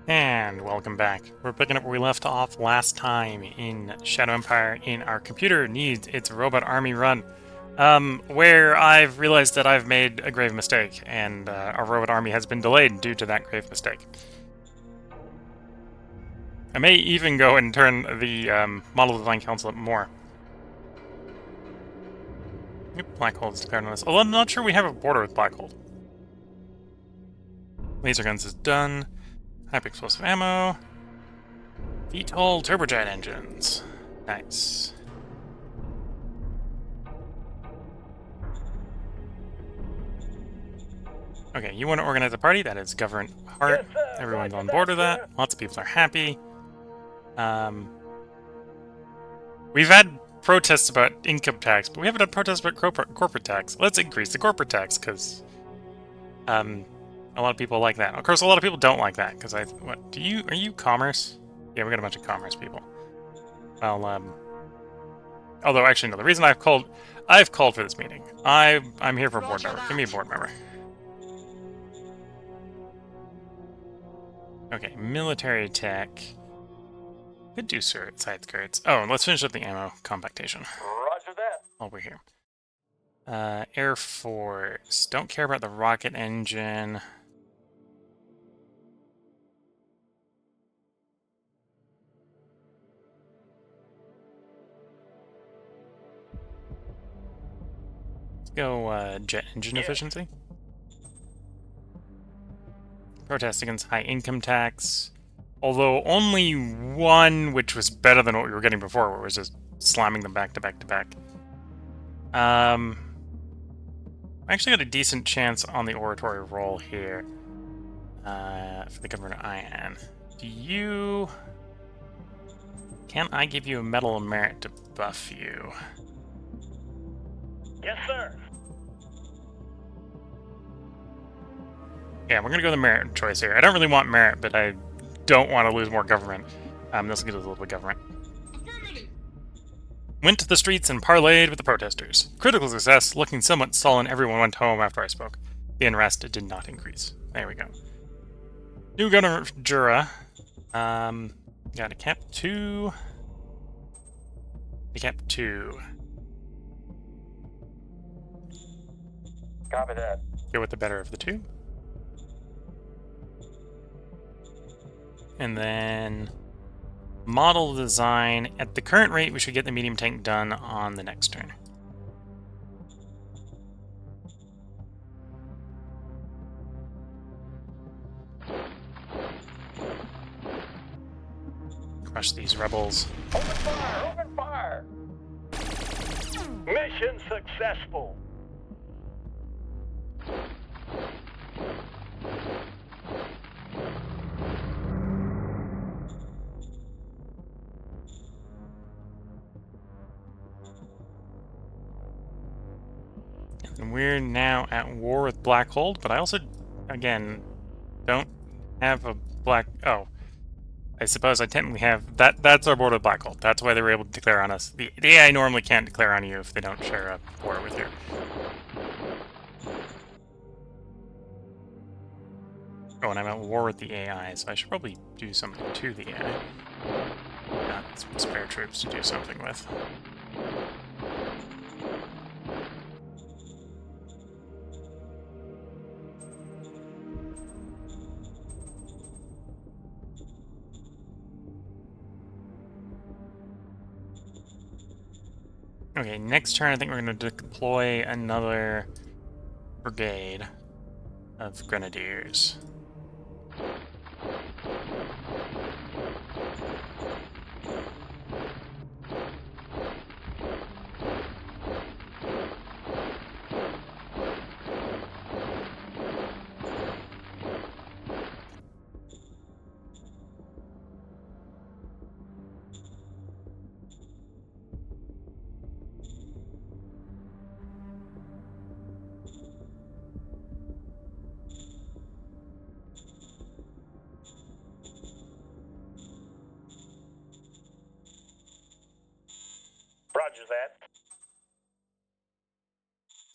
And welcome back. We're picking up where we left off last time in Shadow Empire in our computer needs its robot army run. Where I've realized that I've made a grave mistake, and our robot army has been delayed due to that grave mistake. I may even go and turn the Model Design Council up more. Yep, Black Hole is declared on this. Although I'm not sure we have a border with Black Hole. Laser guns is done. Hyper-explosive ammo. VTOL turbojet engines. Nice. Okay, you want to organize a party? That is government heart. Yes, everyone's on board with that. Lots of people are happy. We've had protests about income tax, but we haven't had protests about corporate tax. Let's increase the corporate tax, because a lot of people like that. Of course, a lot of people don't like that, because are you commerce? Yeah, we got a bunch of commerce people. Well, although actually no, the reason I've called for this meeting. I'm here for a board member. Give me a board member. Okay, military tech. Could do side skirts. Oh, and let's finish up the ammo compactation. Roger that. While we're here. Air Force. Don't care about the rocket engine. Let's go jet engine efficiency. Protest against high income tax. Although only one, which was better than what we were getting before, where it was just slamming them back to back to back. I actually got a decent chance on the oratory roll here. For the Governor Ian. Can I give you a Medal of Merit to buff you? Yes, sir. Yeah, we're gonna go the merit choice here. I don't really want merit, but I don't want to lose more government. This will get us a little bit of government. Went to the streets and parlayed with the protesters. Critical success, looking somewhat sullen, everyone went home after I spoke. The unrest did not increase. There we go. New Governor Jura. Got a cap 2. A cap 2. Copy that. Go with the better of the two. And then model design. At the current rate, we should get the medium tank done on the next turn. Crush these rebels. Open fire! Open fire! Mission successful. And we're now at war with Black Hole, but I also, again, don't have a black... Oh. I suppose I technically have... That's our border with Black Hole. That's why they were able to declare on us. The AI normally can't declare on you if they don't share a border with you. Oh, and I'm at war with the AI, so I should probably do something to the AI. Got some spare troops to do something with. Okay, next turn I think we're going to deploy another brigade of grenadiers. Roger that.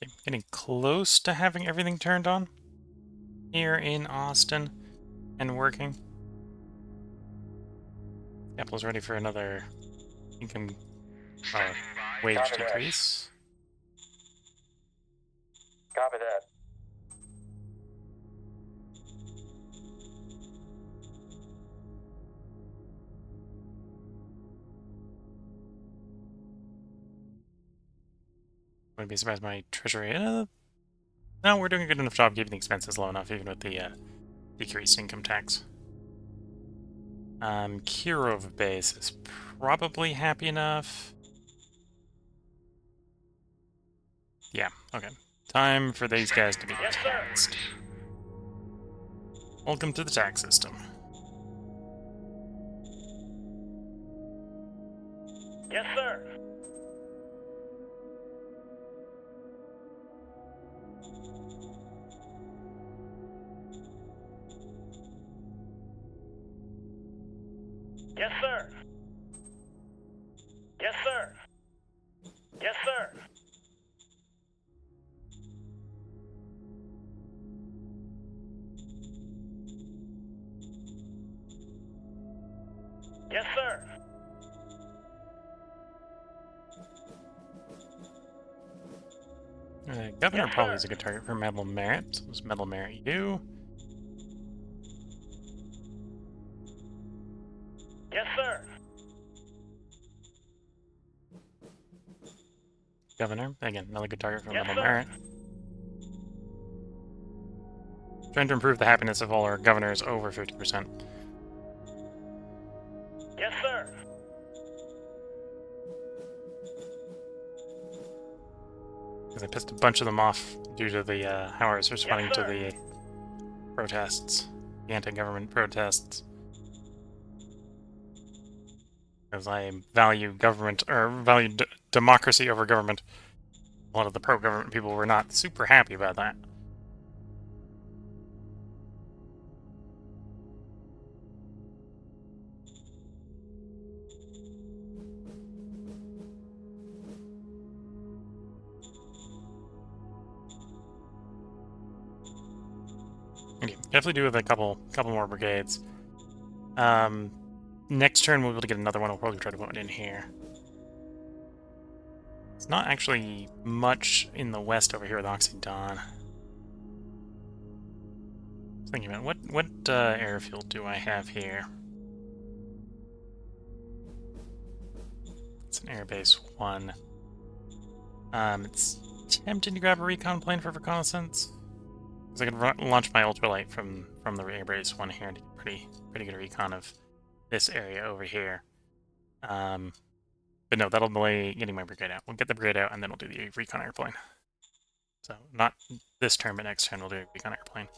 Okay, getting close to having everything turned on here in Austin and working. Apple's ready for another income wage Copy that. decrease. Copy that. Wouldn't be surprised by treasury. No, we're doing a good enough job keeping the expenses low enough, even with the decreased income tax. Kirov base is probably happy enough. Yeah, okay. Time for these guys to be Yes, sir. taxed. Welcome to the tax system. Yes, sir. Yes, sir. Yes, sir. Yes, sir. Yes, sir. Governor Yes, probably sir. is a good target for medal merit. So let's medal merit you. Yes, sir. Governor, again, another good target for Yes, medal sir. merit. Trying to improve the happiness of all our governors over 50%. Yes, sir. Because I pissed a bunch of them off due to the how I was responding to sir. the protests, the anti-government protests. Because I value government, or value democracy over government. A lot of the pro-government people were not super happy about that. Okay, definitely do with a couple more brigades. Next turn we'll be able to get another one. We'll probably try to put it in here. It's not actually much in the west over here with Oxydon. Thinking about what airfield do I have here? It's an airbase 1. It's tempting to grab a recon plane for reconnaissance. Because I could launch my ultralight from the airbase 1 here to get pretty good recon of this area over here. But no, that'll delay getting my brigade out. We'll get the brigade out and then we'll do the recon airplane. So not this turn, but next turn we'll do a recon airplane.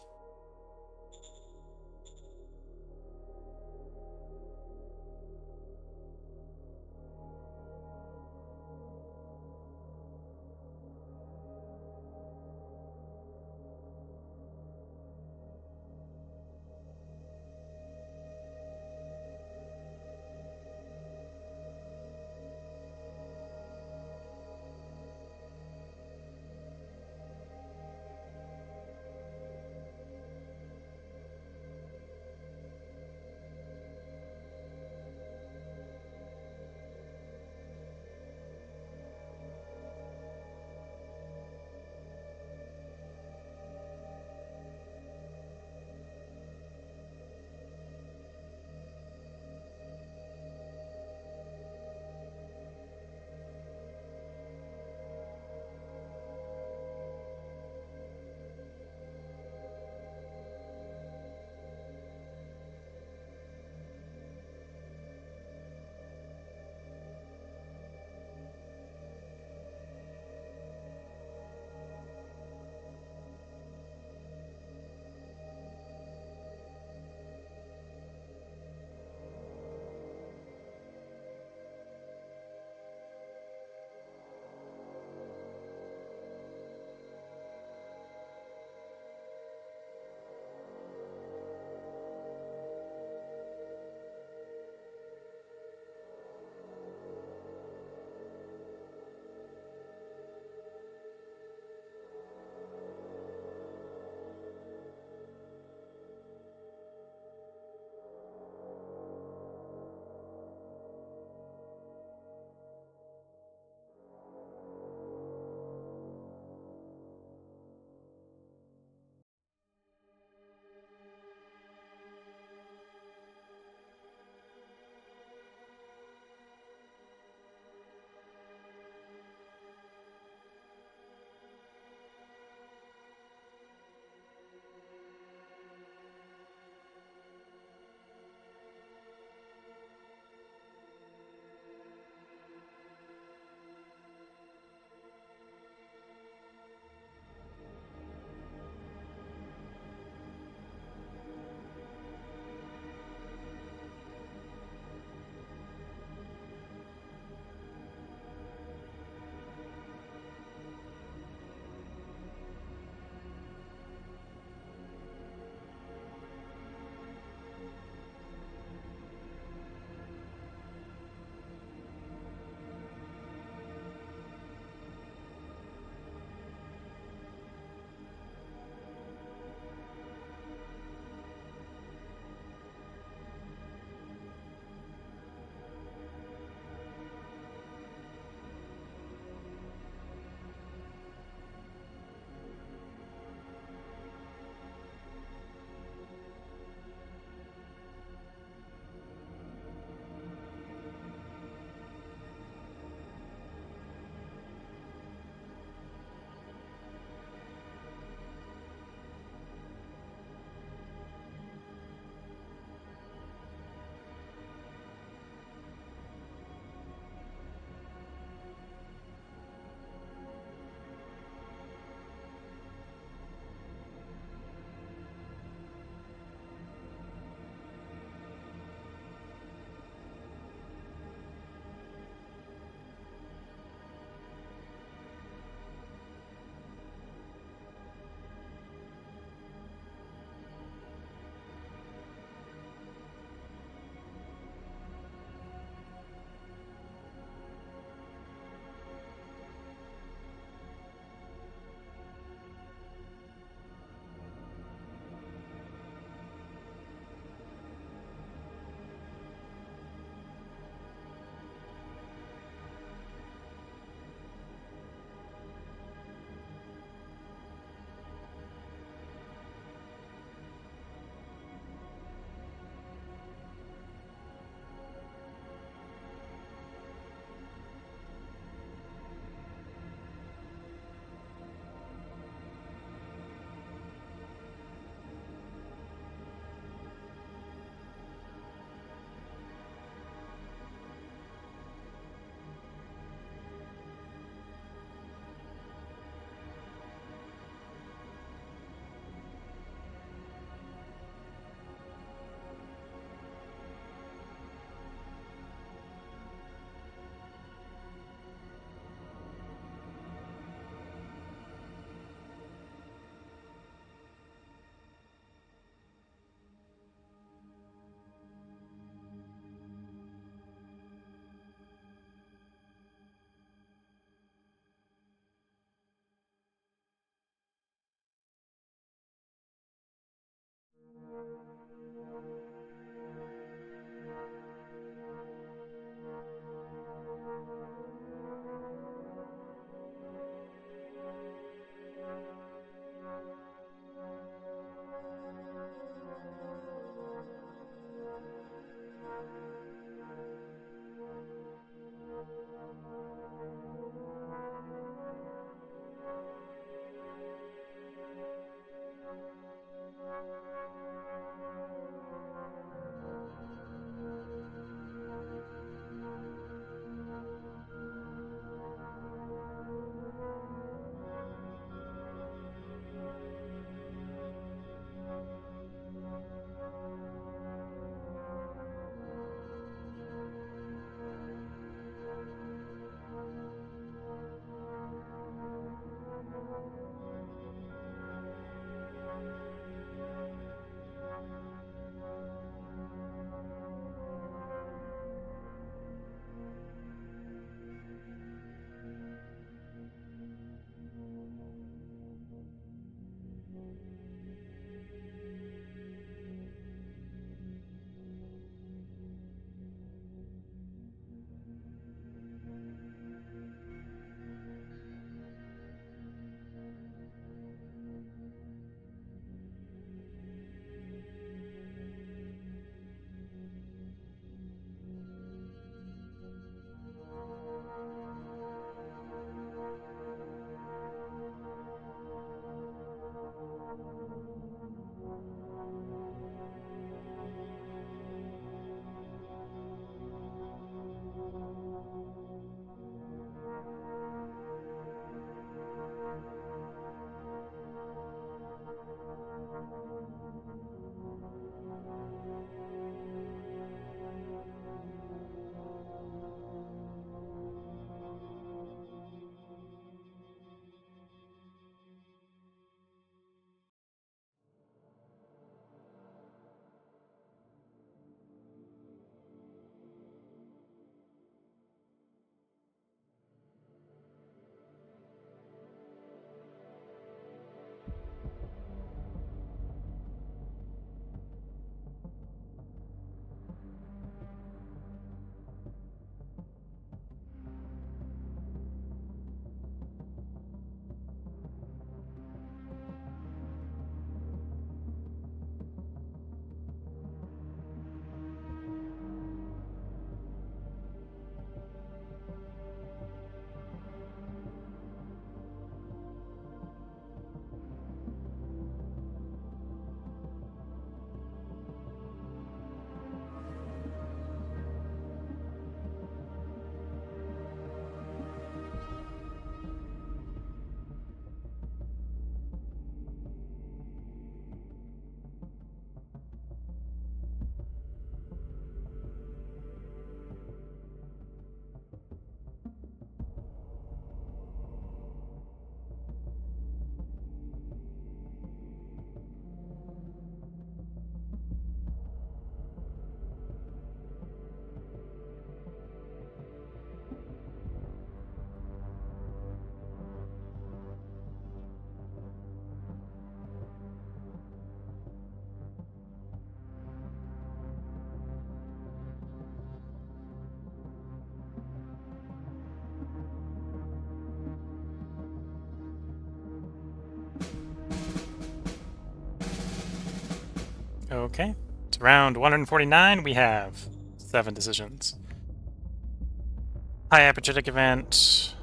Okay. It's round 149. We have 7 decisions. High apogeitic event.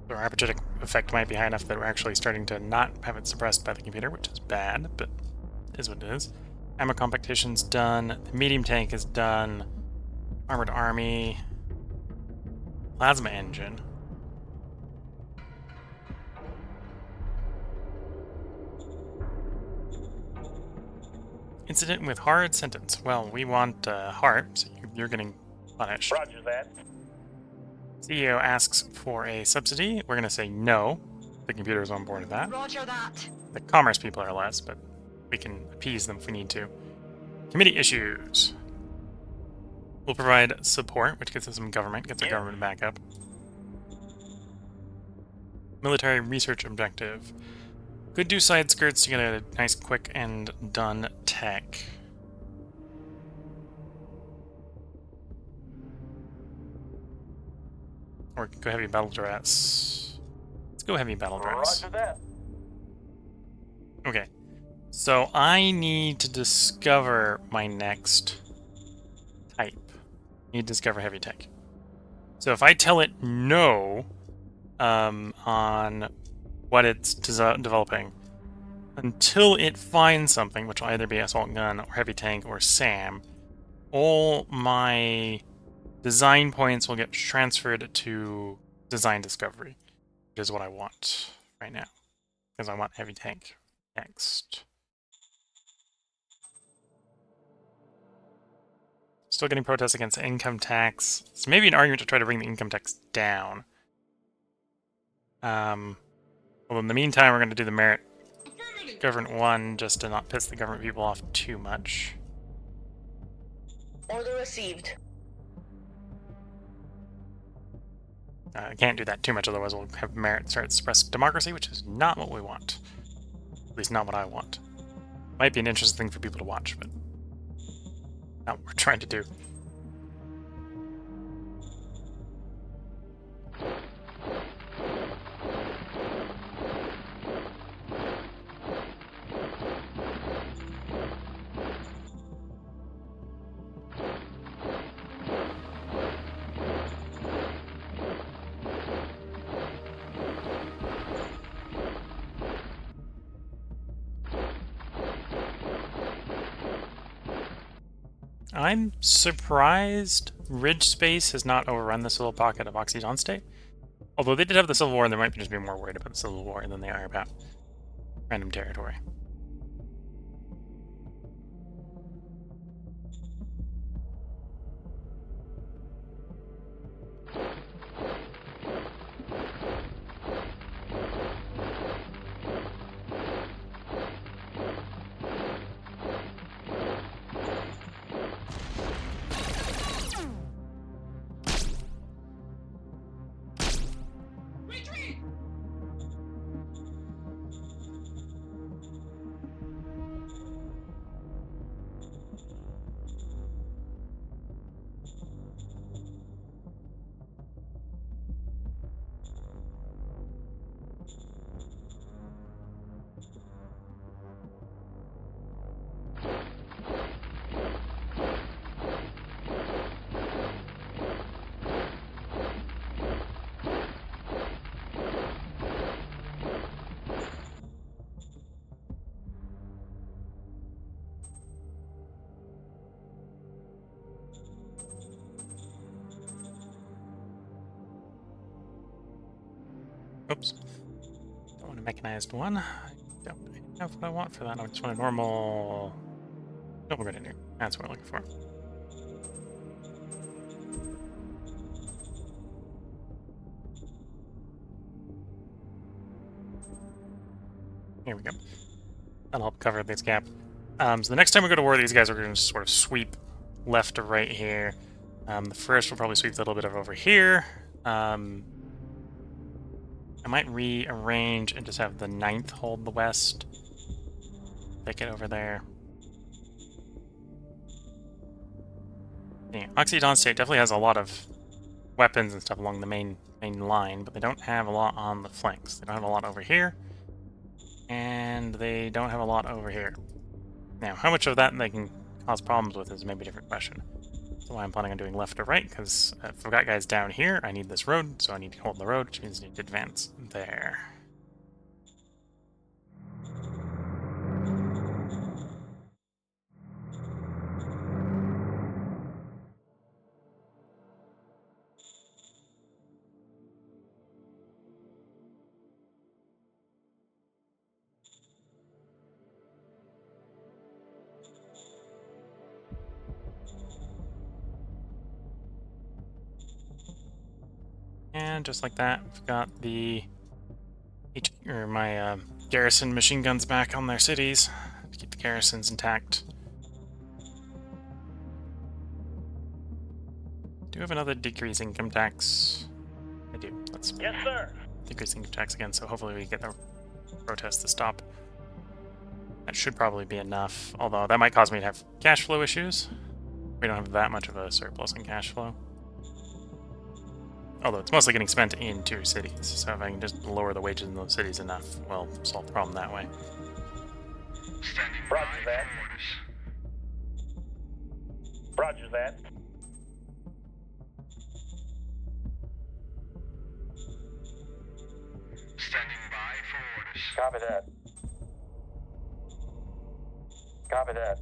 Or apogeitic effect might be high enough that we're actually starting to not have it suppressed by the computer, which is bad, but it is what it is. Ammo compactation's done. The medium tank is done. Armored army. Plasma engine. Incident with hard sentence. Well, we want hard, so you're getting punished. Roger that. CEO asks for a subsidy. We're going to say no. The computer's on board with that. Roger that. The commerce people are less, but we can appease them if we need to. Committee issues. We'll provide support, which gets us some government, gets our government back up. Military research objective. Could do side skirts to get a nice, quick, and done tech. Or go heavy battle dress. Let's go heavy battle dress. Roger that. Okay. So I need to discover my next type. I need to discover heavy tech. So if I tell it no on what it's developing, until it finds something, which will either be assault gun or heavy tank or SAM, all my design points will get transferred to design discovery, which is what I want right now, because I want heavy tank next. Still getting protests against income tax. It's maybe an argument to try to bring the income tax down. Well, in the meantime, we're going to do the merit government 1 just to not piss the government people off too much. Order received. I can't do that too much, otherwise we'll have merit start to suppress democracy, which is not what we want. At least not what I want. Might be an interesting thing for people to watch, but not what we're trying to do. I'm surprised Ridge Space has not overrun this little pocket of Oxydon State. Although they did have the Civil War, and they might just be more worried about the Civil War than they are about random territory. Oops. Don't want a mechanized one. I don't have what I want for that. I just want a normal... Double grenadier. That's what I'm looking for. Here we go. That'll help cover this gap. So the next time we go to war, these guys are going to sort of sweep left to right here. The first will probably sweep a little bit over here. I might rearrange and just have the 9th hold the west. Take it over there. Yeah, Oxydon State definitely has a lot of weapons and stuff along the main line, but they don't have a lot on the flanks. They don't have a lot over here, and they don't have a lot over here. Now, how much of that they can cause problems with is maybe a different question. That's why I'm planning on doing left or right, because if I've got guys down here, I need this road, so I need to hold the road, which means I need to advance there. And just like that, we've got the my garrison machine guns back on their cities to keep the garrisons intact. Do we have another decrease income tax? I do. Let's Yes, sir. decrease income tax again, so hopefully we get the protests to stop. That should probably be enough, although that might cause me to have cash flow issues. We don't have that much of a surplus in cash flow. Although it's mostly getting spent in 2 cities, so if I can just lower the wages in those cities enough, we'll solve the problem that way. Roger that. Roger that. Standing by for orders. Copy that. Copy that.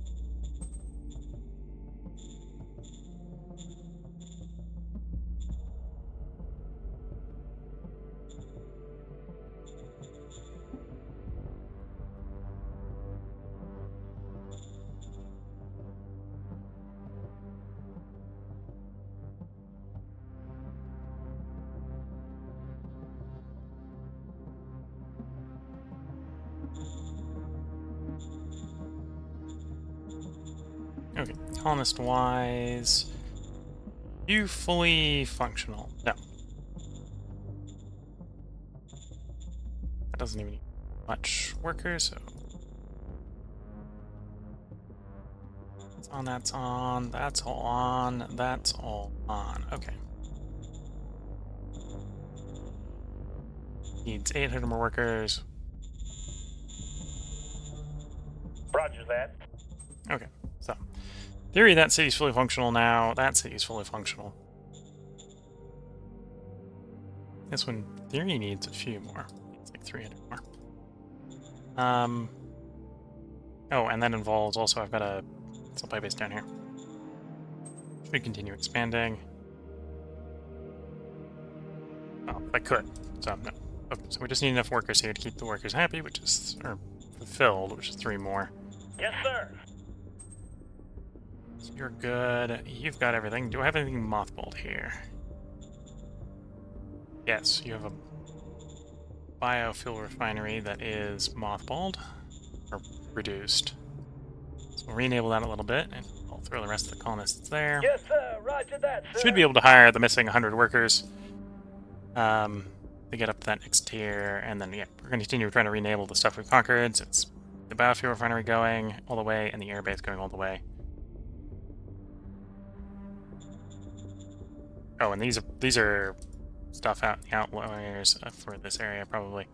Okay, colonist-wise, you fully functional? No. That doesn't even need much workers, so... That's on, that's on, that's all on, that's all on. Okay. Needs 800 more workers. Roger that. Okay, so... Theory, that city's fully functional now. That city's fully functional. This one, theory, needs a few more. It's like 300 more. Oh, and that involves also, I've got a supply base down here. Should continue expanding. Oh, I could. So, no. Okay, so we just need enough workers here to keep the workers happy, which is, or fulfilled, which is 3 more. Yes, sir. So you're good. You've got everything. Do I have anything mothballed here? Yes, you have a biofuel refinery that is mothballed, or reduced. So we'll re-enable that a little bit, and I'll throw the rest of the colonists there. Yes, sir. Roger that, sir. Should be able to hire the missing 100 workers to get up to that next tier, and then, yeah, we're going to continue trying to re-enable the stuff we've conquered, so it's the biofuel refinery going all the way, and the airbase going all the way. Oh, and these are stuff out in the outliers for this area, probably.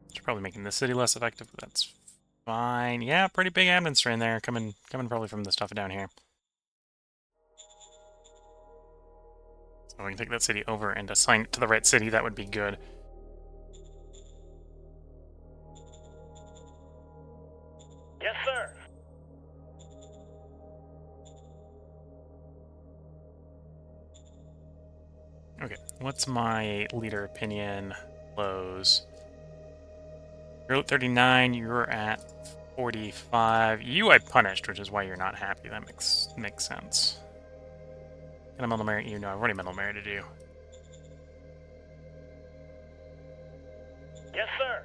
Which are probably making this city less effective, but that's fine. Yeah, pretty big admin strain there, coming probably from the stuff down here. So we can take that city over and assign it to the right city. That would be good. Yes, sir. Okay, what's my leader opinion lows? You're at 39, you're at 45. You I punished, which is why you're not happy. That makes sense. Can I mental merit you? No, I've already mental merited you. Yes, sir.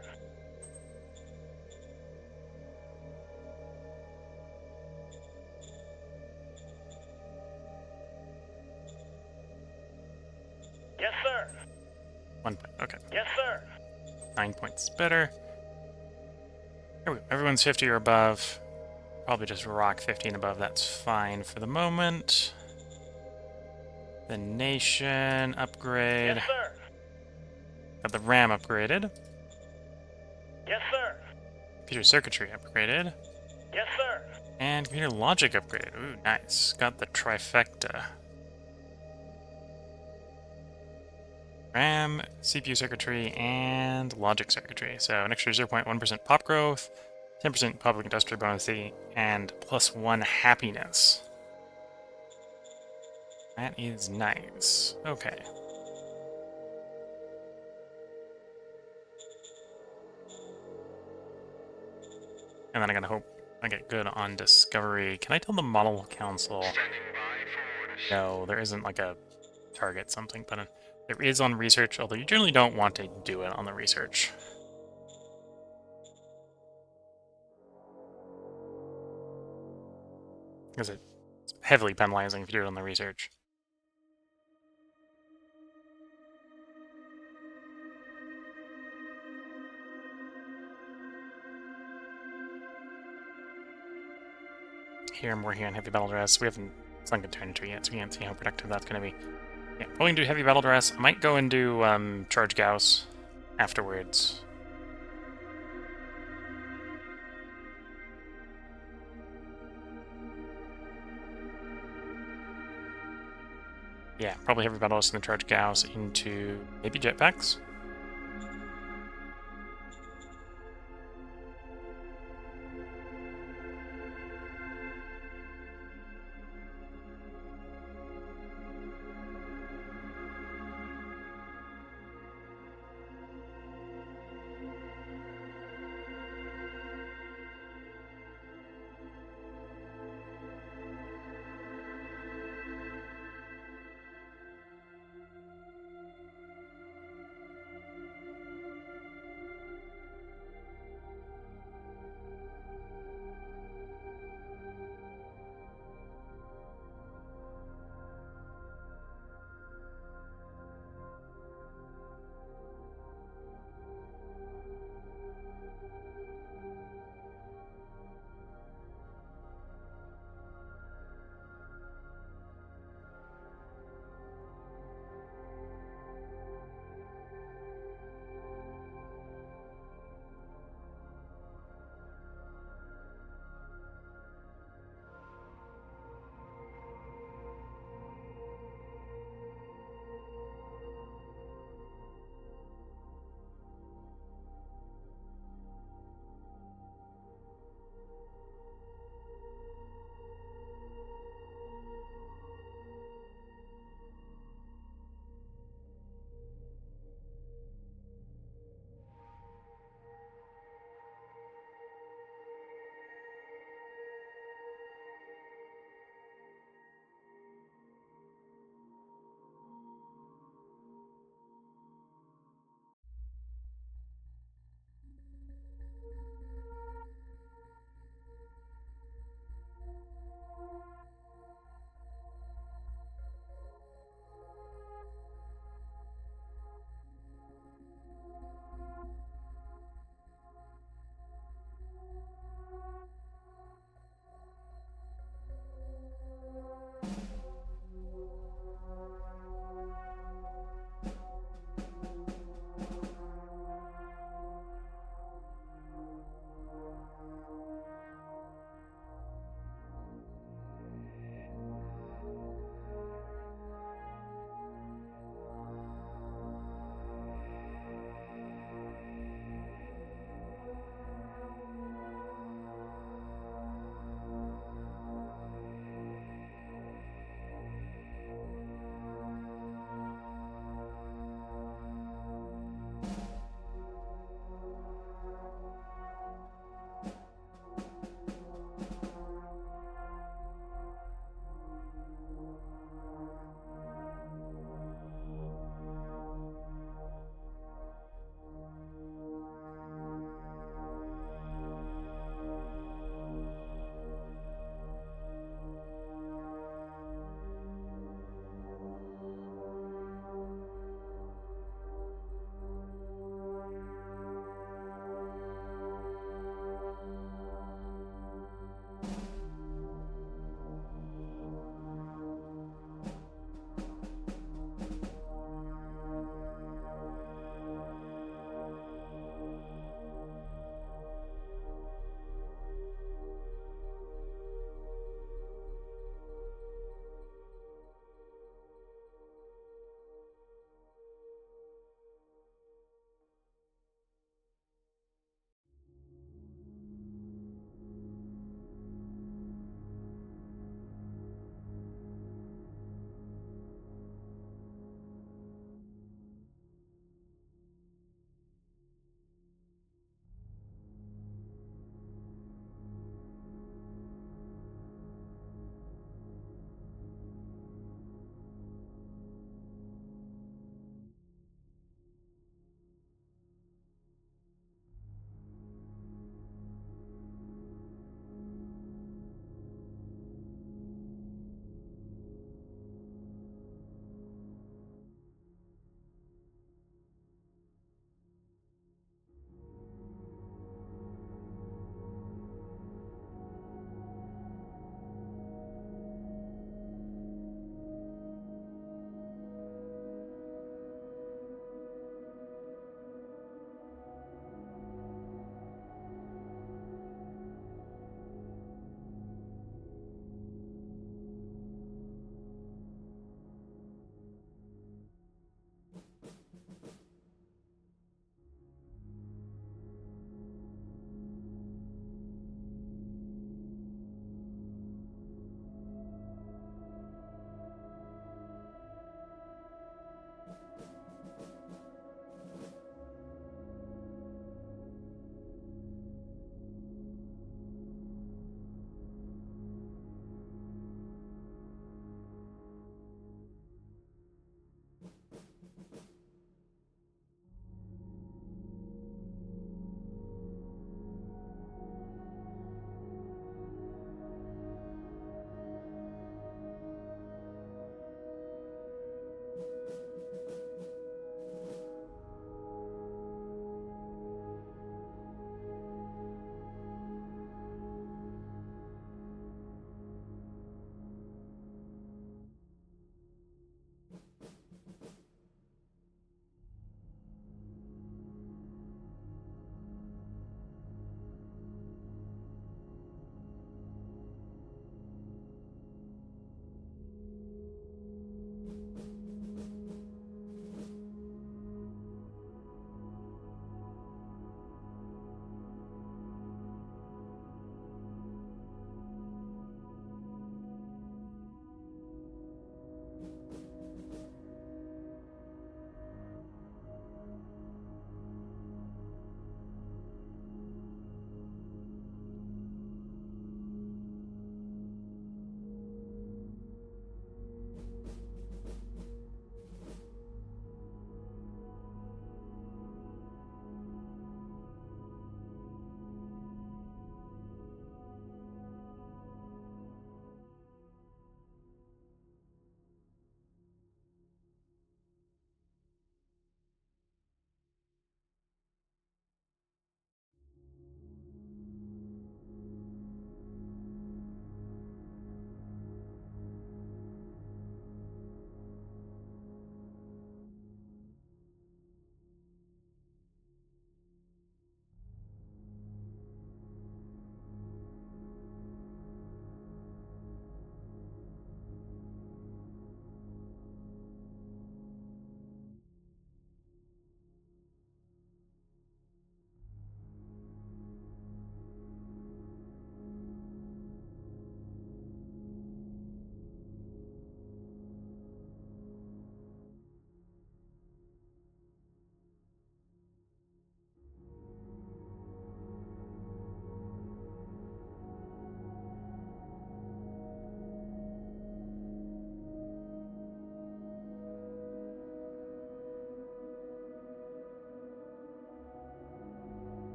Yes, sir. 1 point. Okay. Yes, sir. 9 points better. There we go. Everyone's 50 or above. Probably just rock 50 and above. That's fine for the moment. The nation upgrade. Yes, sir. Got the RAM upgraded. Yes, sir. Computer circuitry upgraded. Yes, sir. And computer logic upgraded. Ooh, nice. Got the trifecta. RAM, CPU circuitry, and logic circuitry. So an extra 0.1% pop growth, 10% public industrial bonus, and +1 happiness. That is nice. Okay. And then I gotta hope I get good on discovery. Can I tell the model council? Standing by for orders. No, there isn't like a target something button. There is on research, although you generally don't want to do it on the research. Because it's heavily penalizing if you do it on the research. Here I'm working on heavy battle dress. We haven't sunk into entry yet, so we can't see how productive that's going to be. Yeah, probably gonna do heavy battle dress. I might go and do charge Gauss afterwards. Yeah, probably heavy battle dress and then charge Gauss into maybe jetpacks.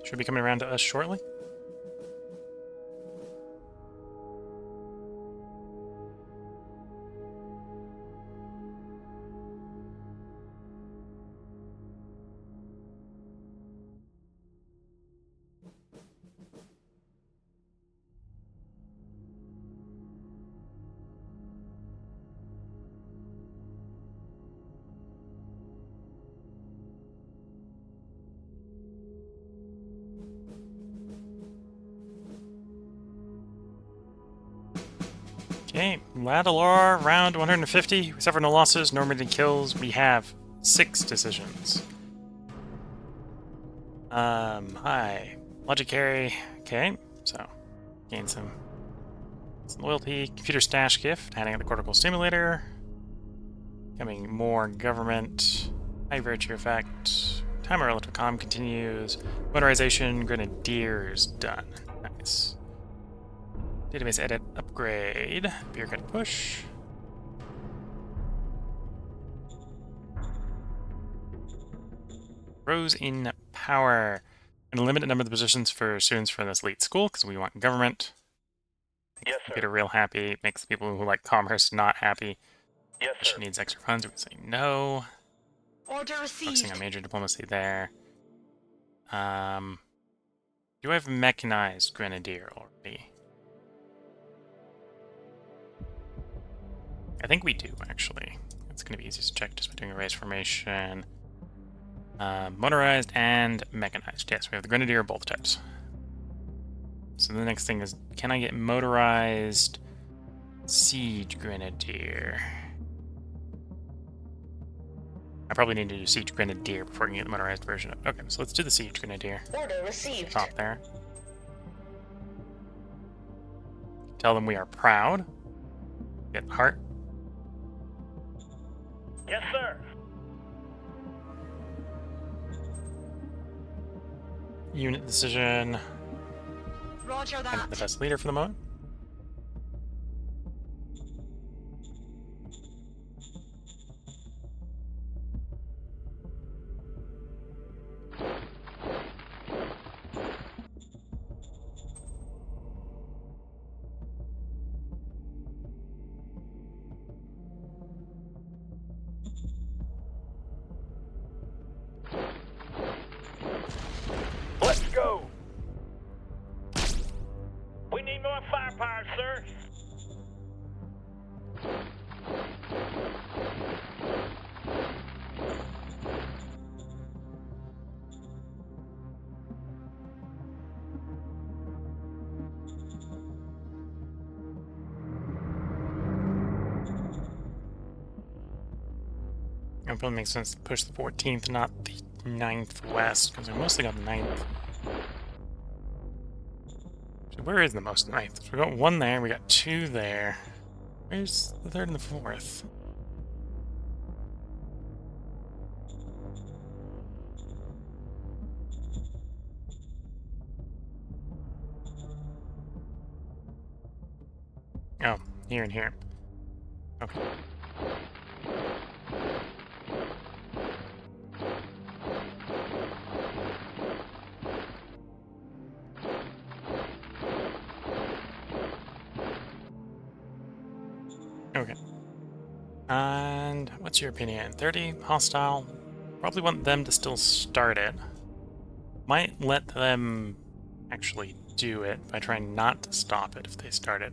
Should be coming around to us shortly. Okay, Ladalor, round 150. We suffer no losses, no many kills. We have 6 decisions. Hi. Legendary. Okay, so gain some loyalty. Computer stash gift. Adding the cortical stimulator. Becoming more government. High virtue effect. Timer relative calm continues. Motorization. Grenadiers done. Nice. Database edit upgrade. Bureaucratic push. Rose in power. And a limited number of the positions for students for this elite school because we want government. Yes, Get sir. it real happy. Makes the people who like commerce not happy. Yes, She sir. needs extra funds. We can say no. Order Focusing received. on major diplomacy there. Do I have mechanized grenadier already? I think we do, actually. It's going to be easy to check just by doing a race formation. Motorized and mechanized. Yes, we have the grenadier of both types. So the next thing is, can I get motorized siege grenadier? I probably need to do siege grenadier before I can get the motorized version of it. Okay, so let's do the siege grenadier. Order received. Top there. Tell them we are proud. Get heart. Yes, sir. Unit decision. Roger I'm that. the best leader for the moment. Let's go. We need more firepower, sir. It probably makes sense to push the 14th, not the 9th west, because we mostly got the 9th. So where is the most 9th? So we got 1 there, we got 2 there. Where's the 3rd and the 4th? Oh, here and here. Okay. Okay. And what's your opinion? 30 hostile. Probably want them to still start it. Might let them actually do it by trying not to stop it if they start it.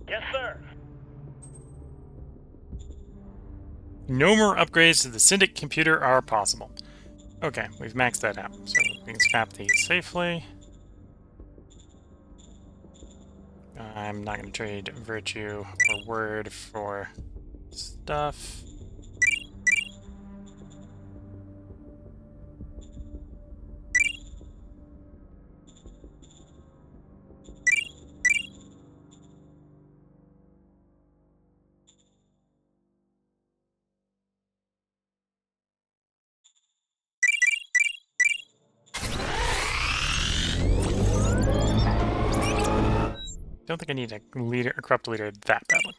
Yes, sir. No more upgrades to the syndicate computer are possible. Okay, we've maxed that out, so we can scrap these safely. I'm not going to trade virtue or word for stuff. Don't think I need a leader, a corrupt leader that badly.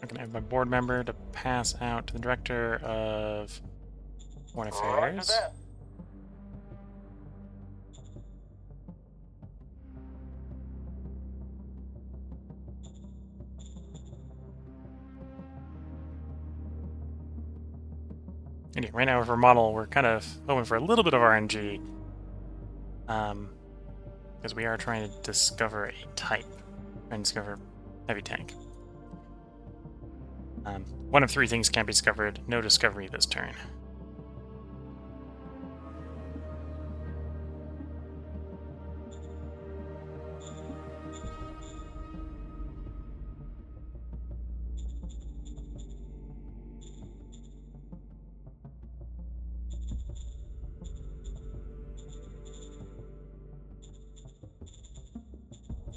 I'm gonna have my board member to pass out to the director of foreign Roger affairs. that. Anyway, right now for model, we're kind of hoping for a little bit of RNG. Because we are trying to discover a type. Trying to discover heavy tank. One of 3 things can't be discovered. No discovery this turn.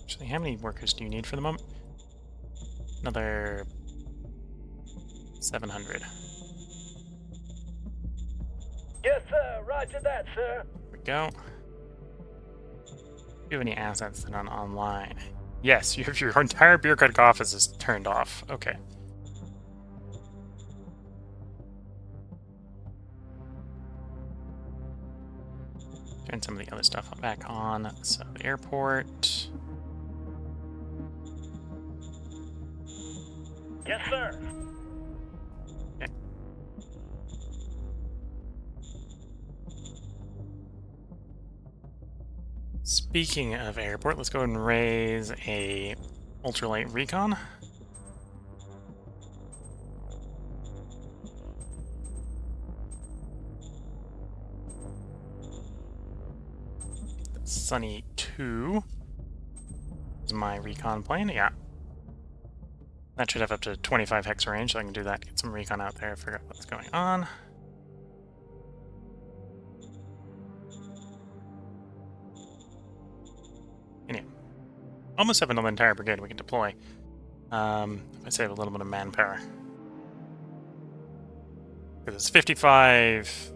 Actually, how many workers do you need for the moment? Another 700. Yes, sir. Roger that, sir. There we go. Do you have any assets that are online? Yes, you have your entire bureaucratic office is turned off. Okay. Turn some of the other stuff back on. So the airport. Yes, sir. Okay. Speaking of airport, let's go ahead and raise a ultralight recon. Sunny 2 is my recon plane. Yeah. That should have up to 25 hex range, so I can do that, get some recon out there, figure out what's going on. Anyway, almost have another entire brigade we can deploy. I save a little bit of manpower. Because it's 55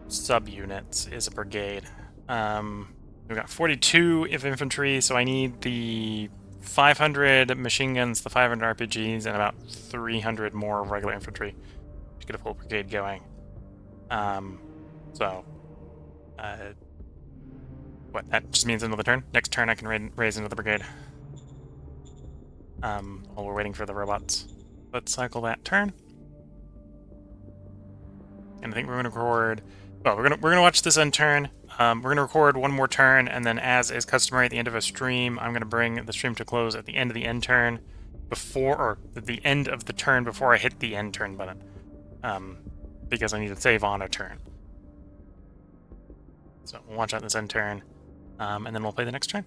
sub-units is a brigade. We've got 42 of infantry, so I need the 500 machine guns, the 500 RPGs, and about 300 more regular infantry to get a full brigade going. What, that just means another turn? Next turn I can raise another brigade. While we're waiting for the robots. Let's cycle that turn. And I think we're going to record... Well, we're gonna watch this end turn. We're gonna record one more turn, and then, as is customary at the end of a stream, I'm gonna bring the stream to close at the end of the end turn, or at the end of the turn before I hit the end turn button, because I need to save on a turn. So we'll watch out this end turn, and then we'll play the next turn.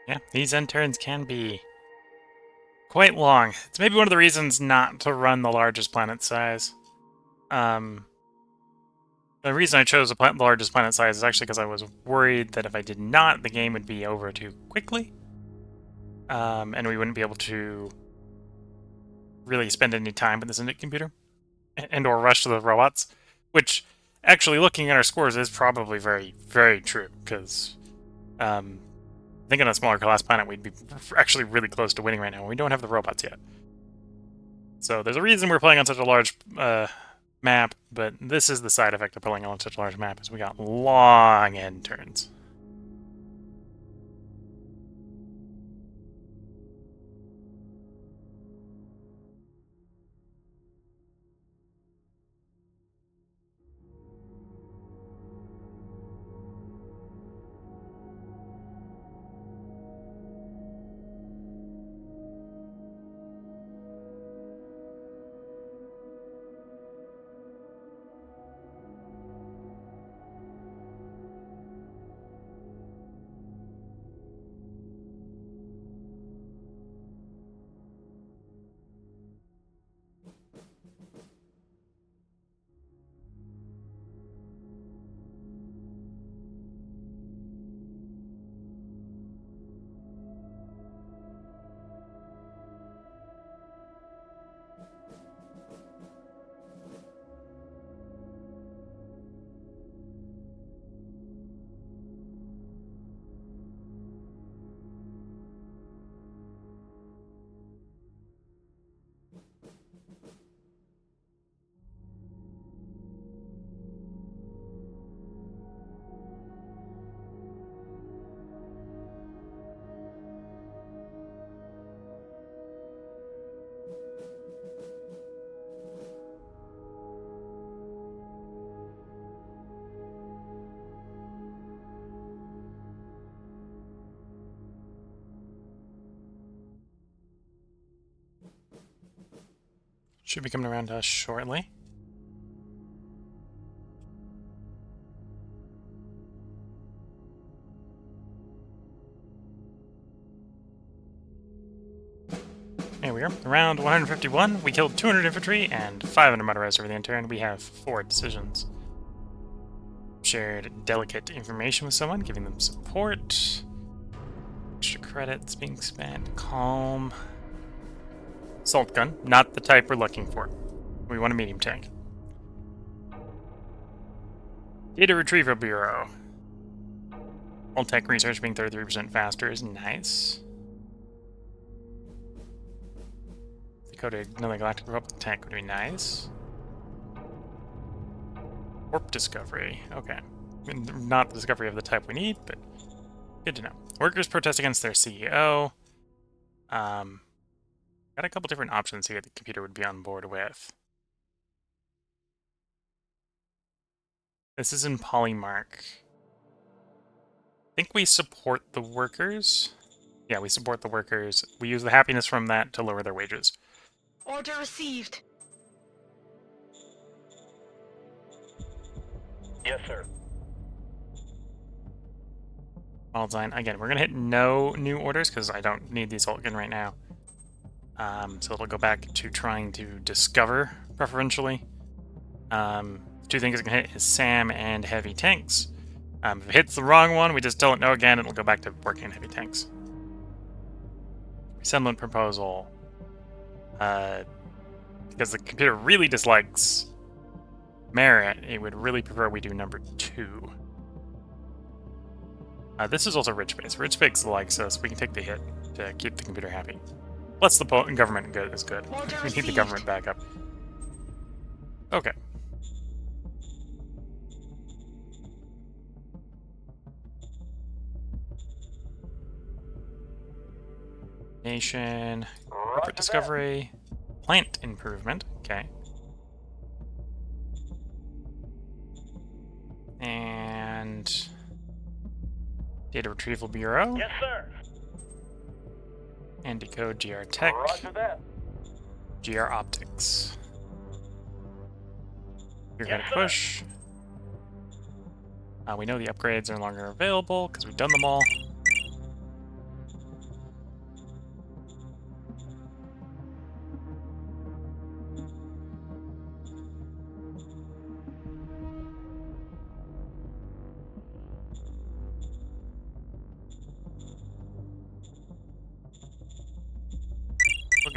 Yeah, these end turns can be quite long. It's maybe one of the reasons not to run the largest planet size. The reason I chose the largest planet size is actually because I was worried that if I did not, the game would be over too quickly. And we wouldn't be able to really spend any time with the syndicate computer and or rush to the robots, which actually looking at our scores is probably very, very true, because I think on a smaller class planet we'd be actually really close to winning right now. We don't have the robots yet. So there's a reason we're playing on such a large map, but this is the side effect of playing on such a large map, is we got long end turns. Should be coming around to us shortly. There we are. Around 151, we killed 200 infantry and 500 motorized over the turn. We have 4 decisions. Shared delicate information with someone, giving them support. Extra credits being spent. Calm. Assault gun, not the type we're looking for. We want a medium tank. Data Retrieval Bureau. All tech research being 33% faster is nice. Dakota, another Galactic Republic tank would be nice. Warp discovery. Okay. Not the discovery of the type we need, but good to know. Workers protest against their CEO. Got a couple different options here the computer would be on board with. This is in Polymark. I think we support the workers. Yeah, we support the workers. We use the happiness from that to lower their wages. Order received. Yes, sir. Model design. Again, we're going to hit no new orders because I don't need the assault gun right now. So it'll go back to trying to discover, preferentially. Two things it can hit is SAM and heavy tanks. If it hits the wrong one, we just don't know again, it'll go back to working on heavy tanks. Resettlement proposal. Because the computer really dislikes merit, it would really prefer we do number 2. This is also Rich Base. Rich Base likes us. We can take the hit to keep the computer happy. Plus the government good is good. We need the government backup. Okay. Nation, corporate discovery, plant improvement, okay. And Data Retrieval Bureau. Yes, sir. And decode GR Tech, Roger that. GR Optics. You're Yes, gonna sir. push. We know the upgrades are no longer available because we've done them all.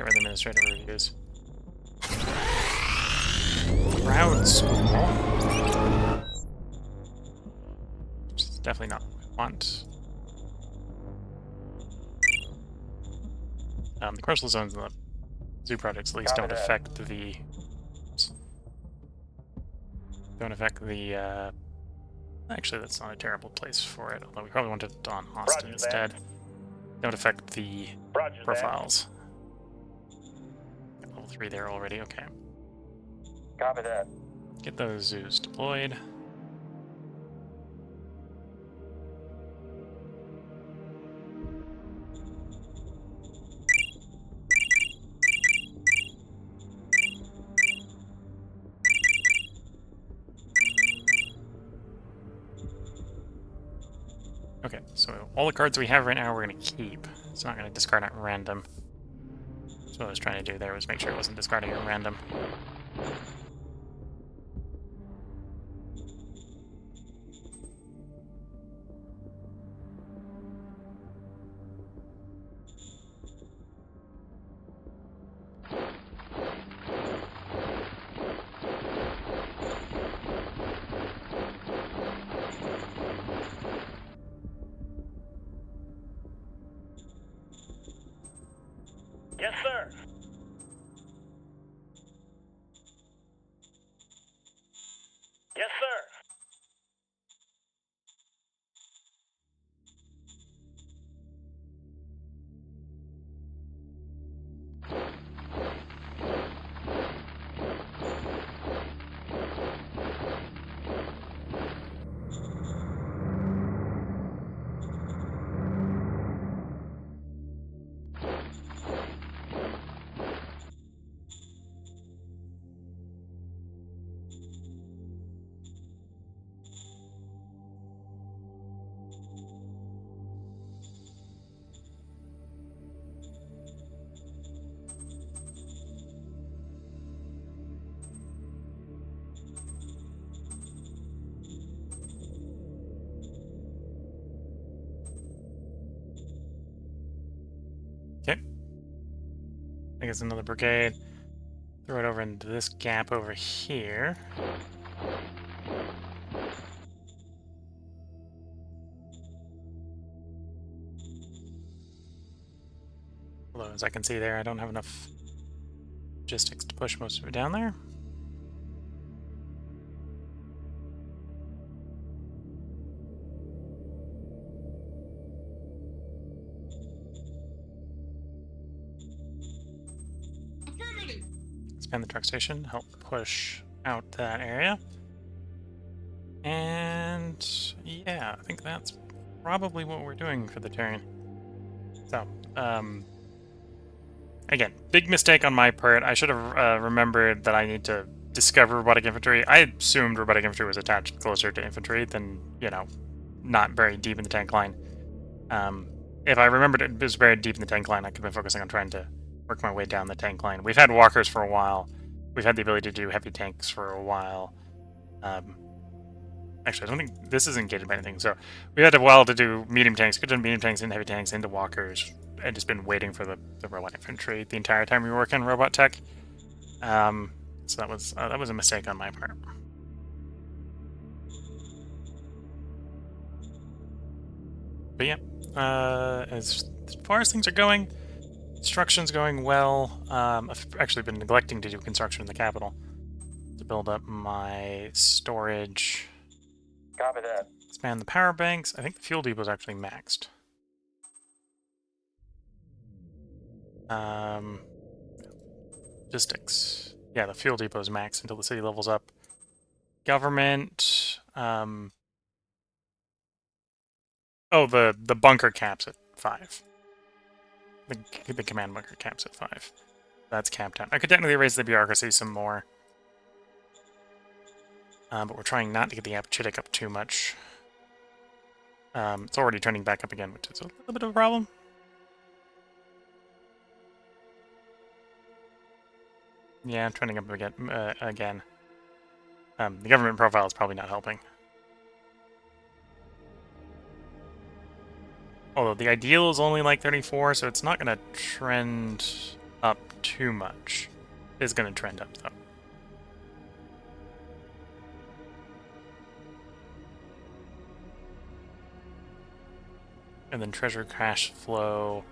get rid of the administrative reviews. Crowd school. Which is definitely not what I want. The commercial zones and the zoo projects at least don't affect the... Don't affect the, actually, that's not a terrible place for it, although we probably want it on Austin instead. Don't affect the profiles. Got level 3 there already, okay. Copy that. Get those zoos deployed. Okay, so all the cards we have right now we're going to keep. It's not going to discard at random. That's what I was trying to do there, was make sure it wasn't discarding at random. Yes, sir. Yes, sir. Okay. I guess another brigade. Throw it over into this gap over here. Although, as I can see there, I don't have enough logistics to push most of it down there. Expand the truck station, help push out that area. And yeah, I think that's probably what we're doing for the turn. So, again, big mistake on my part. I should have remembered that I need to discover robotic infantry. I assumed robotic infantry was attached closer to infantry than, you know, not very deep in the tank line. If I remembered it was very deep in the tank line, I could have been focusing on trying to work my way down the tank line. We've had walkers for a while. We've had the ability to do heavy tanks for a while. Actually, I don't think this isn't gated by anything. So we had a while to do medium tanks. Could have done medium tanks into heavy tanks into walkers. And just been waiting for the robot infantry the entire time we were working robot tech. So that was a mistake on my part. But yeah, as far as things are going, construction's going well. I've actually been neglecting to do construction in the capital to build up my storage. Copy that. Expand the power banks. I think the fuel depot is actually maxed. Logistics. Yeah, the fuel depot is maxed until the city levels up. Government. Oh, the bunker caps at 5. The command bunker caps at 5. That's capped out. I could technically raise the bureaucracy some more. But we're trying not to get the appachitic up too much. It's already turning back up again, which is a little bit of a problem. Yeah, I'm turning up again. The government profile is probably not helping. Although the ideal is only like 34, so it's not going to trend up too much. It's going to trend up, though. And then treasure cash flow.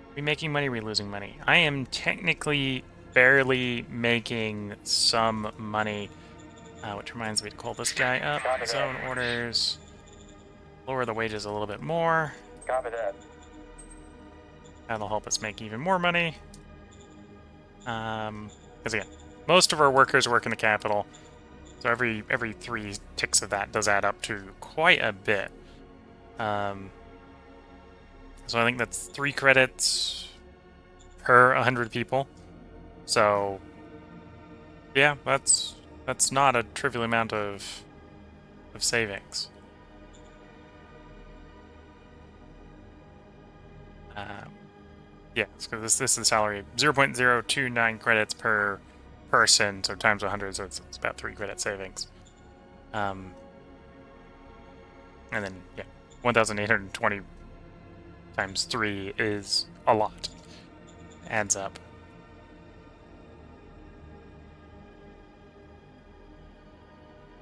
Are we making money? Are we losing money? I am technically barely making some money. Which reminds me to call this guy up. Zone orders. Lower the wages a little bit more. Copy that. That'll help us make even more money. Because again, most of our workers work in the capital. So every 3 ticks of that does add up to quite a bit. So I think that's 3 credits per 100 people. So yeah, that's not a trivial amount of savings. Yeah, so this is the salary. 0.029 credits per person, so times 100, so it's about 3 credit savings. And then, yeah, 1,820 times 3 is a lot. Adds up.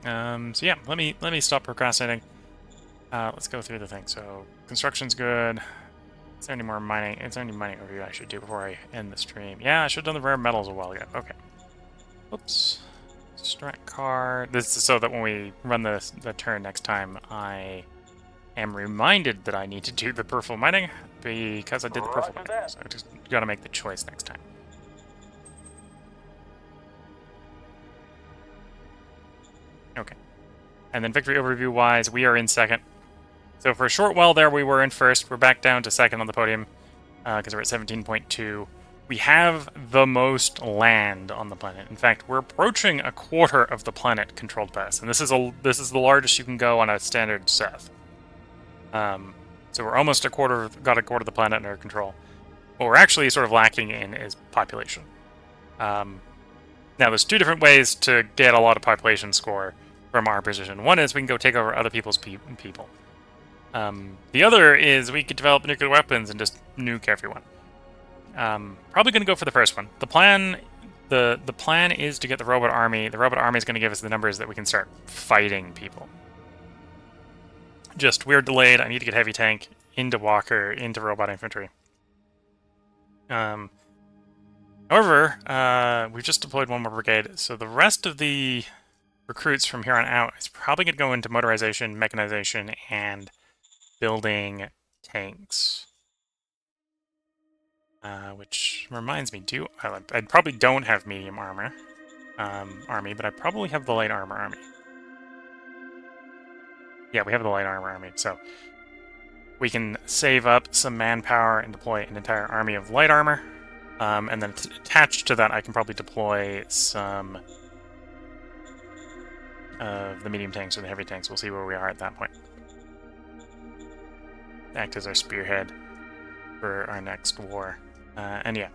So yeah, let me stop procrastinating. Let's go through the thing. So construction's good. Is there any more mining? Is there any mining review I should do before I end the stream? Yeah, I should have done the rare metals a while ago. Okay. Oops. Strat car. This is so that when we run the turn next time, I am reminded that I need to do the peripheral mining because I did the peripheral mining. So I just got to make the choice next time. Okay. And then victory overview wise, we are in second. So for a short while there, we were in first. We're back down to second on the podium because we're at 17.2. We have the most land on the planet. In fact, we're approaching a quarter of the planet controlled by us, and this is the largest you can go on a standard Seth. So we're almost got a quarter of the planet under control. What we're actually sort of lacking in is population. Now, there's 2 different ways to get a lot of population score from our position. One is we can go take over other people's people. The other is we could develop nuclear weapons and just nuke everyone. Probably going to go for the first one. The plan is to get the robot army. The robot army is going to give us the numbers that we can start fighting people. Just we're delayed. I need to get heavy tank into Walker, into robot infantry. However, we've just deployed 1 more brigade, so the rest of the recruits from here on out is probably going to go into motorization, mechanization, and building tanks. Which reminds me, I probably don't have medium armor army, but I probably have the light armor army. Yeah, we have the light armor army, so we can save up some manpower and deploy an entire army of light armor. And then attached to that, I can probably deploy some of the medium tanks or the heavy tanks. We'll see where we are at that point. Act as our spearhead for our next war. And yeah,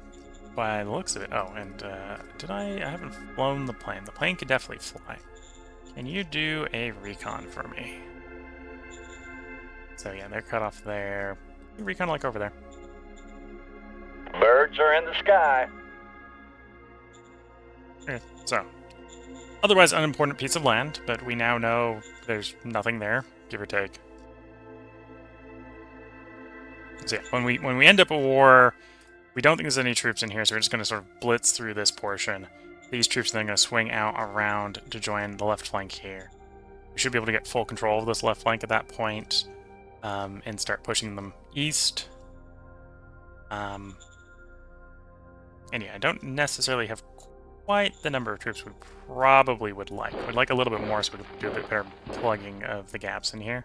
by the looks of it... Oh, and I haven't flown the plane. The plane could definitely fly. Can you do a recon for me? So yeah, they're cut off there. You recon like over there. Birds are in the sky. Okay, so, otherwise unimportant piece of land, but we now know there's nothing there, give or take. So yeah, when we end up a war, we don't think there's any troops in here, so we're just going to sort of blitz through this portion. These troops are then going to swing out around to join the left flank here. We should be able to get full control of this left flank at that point, and start pushing them east. And yeah, I don't necessarily have quite the number of troops we probably would like. We'd like a little bit more so we could do a bit better plugging of the gaps in here.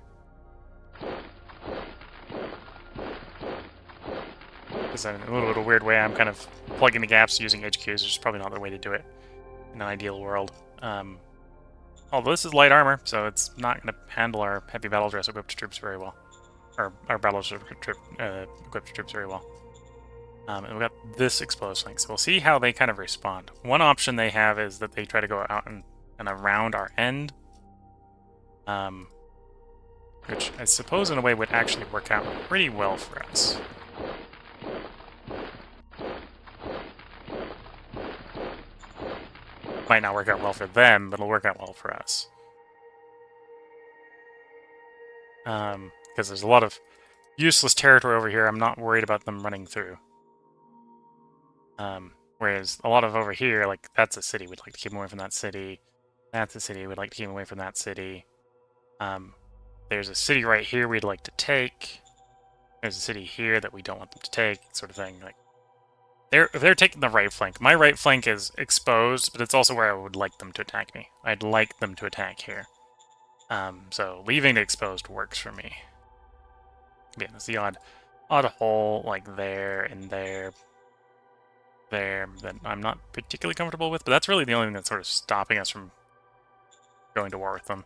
Because in a little bit of a weird way, I'm kind of plugging the gaps using HQs, which is probably not the way to do it in an ideal world. Although this is light armor, so it's not going to handle our heavy battle dress equipped troops very well. Or our battle dress equipped troops very well. And we've got this exposed flank, so we'll see how they kind of respond. One option they have is that they try to go out and around our end. Which I suppose in a way would actually work out pretty well for us. might not work out well for them, but it'll work out well for us. Because there's a lot of useless territory over here. I'm not worried about them running through. Whereas a lot of over here, like, that's a city. We'd like to keep them away from that city. That's a city. We'd like to keep them away from that city. There's a city right here we'd like to take. There's a city here that we don't want them to take, sort of thing. Like, they're taking the right flank. My right flank is exposed, but it's also where I would like them to attack me. I'd like them to attack here. So leaving it exposed works for me. Yeah, there's the odd hole like there and there. There that I'm not particularly comfortable with, but that's really the only thing that's sort of stopping us from going to war with them.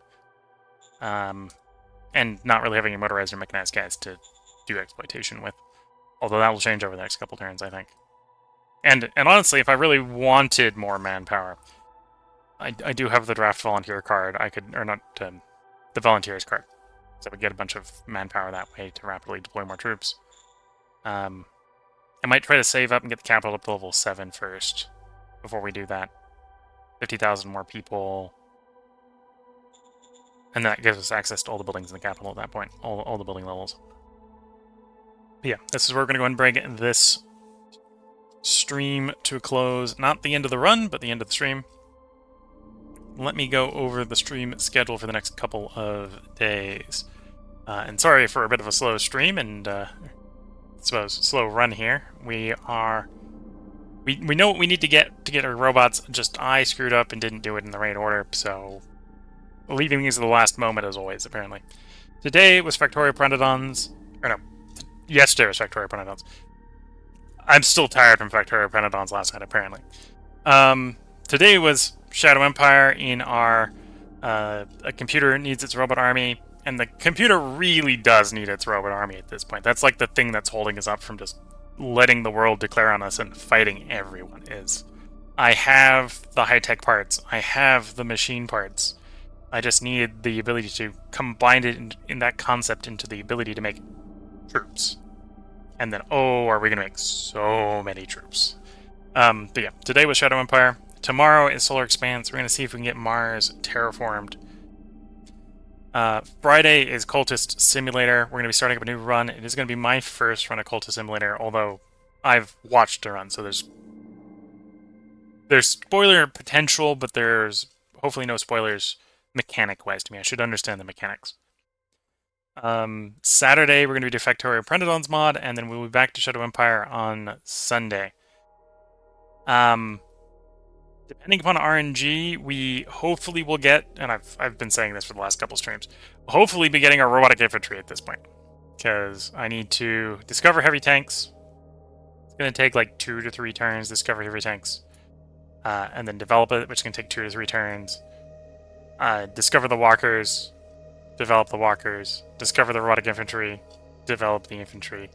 And not really having any motorized or mechanized guys to do exploitation with. Although that will change over the next couple turns, I think. And honestly, if I really wanted more manpower, I do have the draft volunteer card. I could, or not, the volunteers card. So I would get a bunch of manpower that way to rapidly deploy more troops. I might try to save up and get the capital up to level 7 first, before we do that. 50,000 more people. And that gives us access to all the buildings in the capital at that point. All the building levels. But yeah, this is where we're going to go ahead and bring this stream to a close. Not the end of the run, but the end of the stream. Let me go over the stream schedule for the next couple of days. And sorry for a bit of a slow stream and slow run here. We know what we need to get our robots. Just I screwed up and didn't do it in the right order, so leaving these at the last moment as always, apparently. Today was Factorio Prenodons. Or no, yesterday was Factorio Prenodons. I'm still tired from Factorio Prenodons last night, apparently. Today was Shadow Empire in our a computer needs its robot army. And the computer really does need its robot army at this point. That's like the thing that's holding us up from just letting the world declare on us and fighting everyone is. I have the high-tech parts. I have the machine parts. I just need the ability to combine it in that concept into the ability to make troops. And then, oh, are we going to make so many troops. But yeah, today was Shadow Empire. Tomorrow is Solar Expanse. We're going to see if we can get Mars terraformed. Friday is Cultist Simulator. We're going to be starting up a new run. It is going to be my first run of Cultist Simulator, although I've watched a run, so there's spoiler potential, but there's hopefully no spoilers mechanic-wise to me. I should understand the mechanics. Saturday, we're going to do Factorio Prenodons mod, and then we'll be back to Shadow Empire on Sunday. Depending upon RNG, we hopefully will get, and I've been saying this for the last couple streams, hopefully be getting our robotic infantry at this point. Because I need to discover heavy tanks. It's going to take like 2 to 3 turns to discover heavy tanks. And then develop it, which can take 2 to 3 turns. Discover the walkers. Develop the walkers. Discover the robotic infantry. Develop the infantry.